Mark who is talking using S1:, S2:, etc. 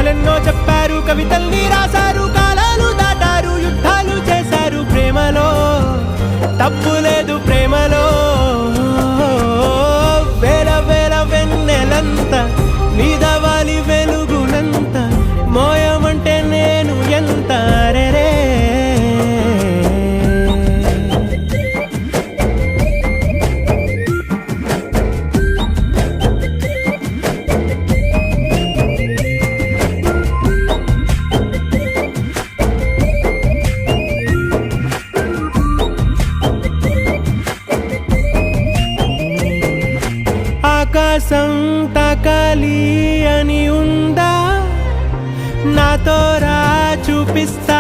S1: కథలెన్నో చెప్పారు, కవితల్ని రాశారు, కాలాలు దాటారు, యుద్ధాలు చేశారు. ప్రేమలో తప్పు లేదు, ప్రేమలో వేల వేల వెన్నెలంత నీదవాలి వెలుగునంత, మోయమంటే నేను ఎంత రే. ఆకాశం తాకాలి అని ఉందా, నాతో రా చూపిస్తా